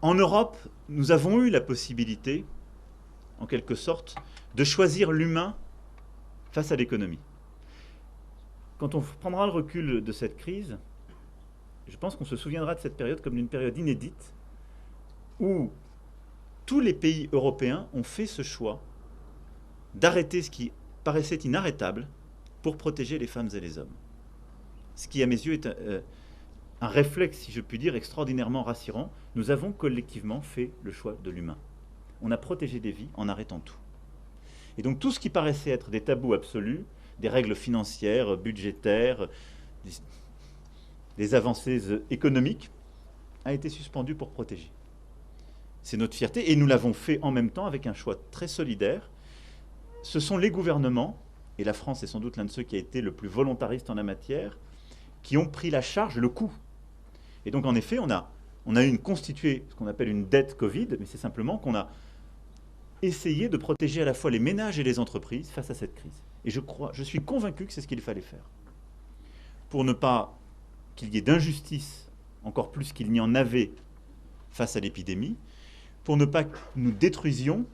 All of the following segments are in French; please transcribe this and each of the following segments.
En Europe, nous avons eu la possibilité, en quelque sorte, de choisir l'humain face à l'économie. Quand on prendra le recul de cette crise, je pense qu'on se souviendra de cette période comme d'une période inédite où tous les pays européens ont fait ce choix d'arrêter ce qui paraissait inarrêtable pour protéger les femmes et les hommes. Ce qui, à mes yeux, est un réflexe, si je puis dire, extraordinairement rassurant. Nous avons collectivement fait le choix de l'humain. On a protégé des vies en arrêtant tout. Et donc tout ce qui paraissait être des tabous absolus, des règles financières, budgétaires, des avancées économiques, a été suspendu pour protéger. C'est notre fierté et nous l'avons fait en même temps avec un choix très solidaire. Ce sont les gouvernements, et la France est sans doute l'un de ceux qui a été le plus volontariste en la matière, qui ont pris la charge, le coût. Et donc en effet, on a constitué ce qu'on appelle une dette Covid, mais c'est simplement qu'on a essayé de protéger à la fois les ménages et les entreprises face à cette crise. Et je suis convaincu que c'est ce qu'il fallait faire. Pour ne pas qu'il y ait d'injustice, encore plus qu'il n'y en avait face à l'épidémie, pour ne pas que nous détruisions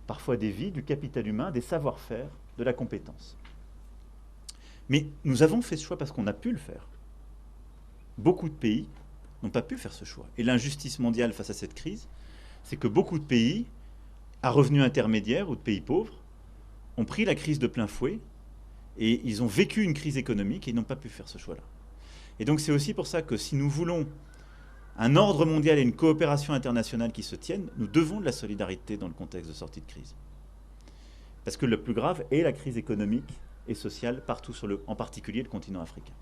parfois des vies, du capital humain, des savoir-faire, de la compétence. Mais nous avons fait ce choix parce qu'on a pu le faire. Beaucoup de pays n'ont pas pu faire ce choix. Et l'injustice mondiale face à cette crise, c'est que beaucoup de pays, à revenus intermédiaires ou de pays pauvres, ont pris la crise de plein fouet et ils ont vécu une crise économique et ils n'ont pas pu faire ce choix-là. Et donc c'est aussi pour ça que si nous voulons un ordre mondial et une coopération internationale qui se tiennent, nous devons de la solidarité dans le contexte de sortie de crise. Parce que le plus grave est la crise économique et sociale partout en particulier le continent africain.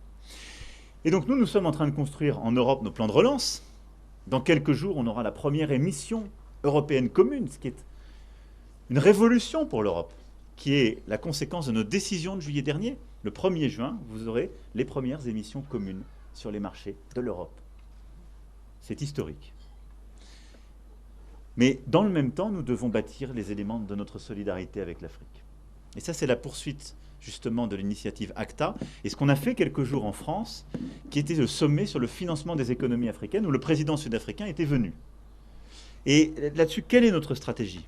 Et donc nous sommes en train de construire en Europe nos plans de relance. Dans quelques jours, on aura la première émission européenne commune, ce qui est une révolution pour l'Europe, qui est la conséquence de nos décisions de juillet dernier. Le 1er juin, vous aurez les premières émissions communes sur les marchés de l'Europe. C'est historique. Mais dans le même temps, nous devons bâtir les éléments de notre solidarité avec l'Afrique. Et ça, c'est la poursuite justement de l'initiative ACTA. Et ce qu'on a fait quelques jours en France, qui était le sommet sur le financement des économies africaines, où le président sud-africain était venu. Et là-dessus, quelle est notre stratégie?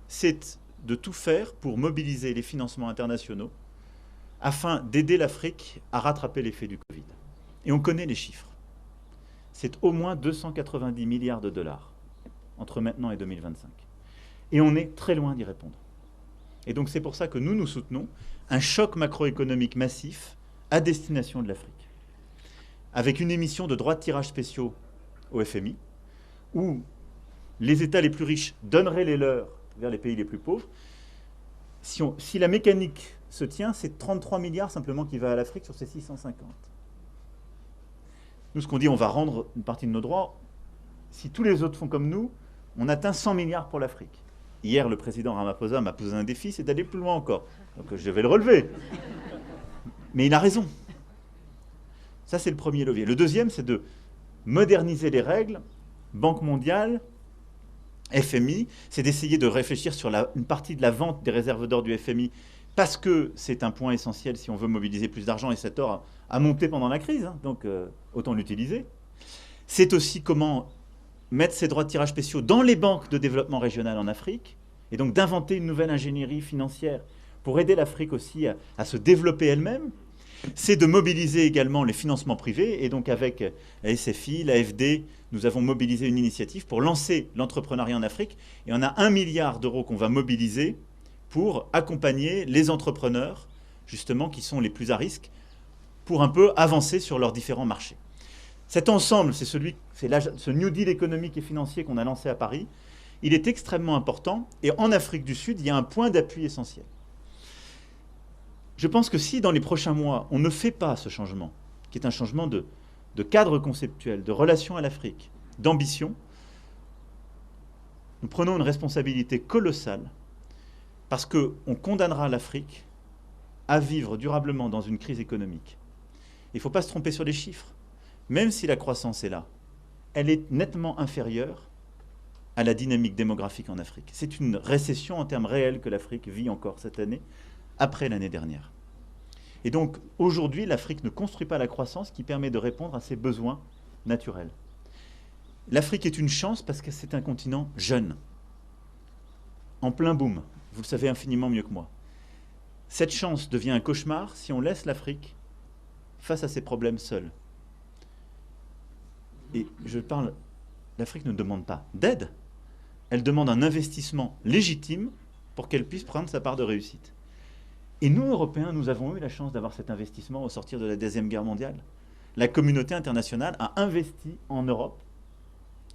C'est de tout faire pour mobiliser les financements internationaux afin d'aider l'Afrique à rattraper l'effet du Covid. Et on connaît les chiffres. C'est au moins 290 milliards de dollars entre maintenant et 2025. Et on est très loin d'y répondre. Et donc c'est pour ça que nous soutenons un choc macroéconomique massif à destination de l'Afrique, avec une émission de droits de tirage spéciaux au FMI, où les États les plus riches donneraient les leurs vers les pays les plus pauvres. Si la mécanique se tient, c'est 33 milliards simplement qui va à l'Afrique sur ces 650. Nous, ce qu'on dit, on va rendre une partie de nos droits. Si tous les autres font comme nous, on atteint 100 milliards pour l'Afrique. Hier, le président Ramaphosa m'a posé un défi, c'est d'aller plus loin encore. Donc je vais le relever. Mais il a raison. Ça, c'est le premier levier. Le deuxième, c'est de moderniser les règles. Banque mondiale, FMI, c'est d'essayer de réfléchir sur une partie de la vente des réserves d'or du FMI, parce que c'est un point essentiel si on veut mobiliser plus d'argent, et cet or a monté pendant la crise, hein, donc autant l'utiliser. C'est aussi comment mettre ces droits de tirage spéciaux dans les banques de développement régional en Afrique, et donc d'inventer une nouvelle ingénierie financière pour aider l'Afrique aussi à se développer elle-même. C'est de mobiliser également les financements privés, et donc avec la SFI, l'AFD, nous avons mobilisé une initiative pour lancer l'entrepreneuriat en Afrique, et on a 1 milliard d'euros qu'on va mobiliser pour accompagner les entrepreneurs, justement, qui sont les plus à risque, pour un peu avancer sur leurs différents marchés. Cet ensemble, c'est ce New Deal économique et financier qu'on a lancé à Paris. Il est extrêmement important, et en Afrique du Sud, il y a un point d'appui essentiel. Je pense que si, dans les prochains mois, on ne fait pas ce changement, qui est un changement de cadre conceptuel, de relation à l'Afrique, d'ambition, nous prenons une responsabilité colossale, parce qu'on condamnera l'Afrique à vivre durablement dans une crise économique. Il ne faut pas se tromper sur les chiffres. Même si la croissance est là, elle est nettement inférieure à la dynamique démographique en Afrique. C'est une récession en termes réels que l'Afrique vit encore cette année, après l'année dernière. Et donc, aujourd'hui, l'Afrique ne construit pas la croissance qui permet de répondre à ses besoins naturels. L'Afrique est une chance parce que c'est un continent jeune, en plein boom. Vous le savez infiniment mieux que moi. Cette chance devient un cauchemar si on laisse l'Afrique face à ses problèmes seule. Et je parle, l'Afrique ne demande pas d'aide, elle demande un investissement légitime pour qu'elle puisse prendre sa part de réussite. Et nous, Européens, nous avons eu la chance d'avoir cet investissement au sortir de la Deuxième Guerre mondiale. La communauté internationale a investi en Europe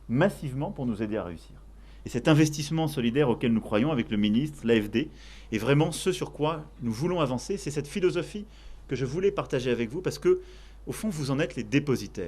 massivement pour nous aider à réussir. Et cet investissement solidaire auquel nous croyons avec le ministre, l'AFD, est vraiment ce sur quoi nous voulons avancer. C'est cette philosophie que je voulais partager avec vous parce que, au fond, vous en êtes les dépositaires.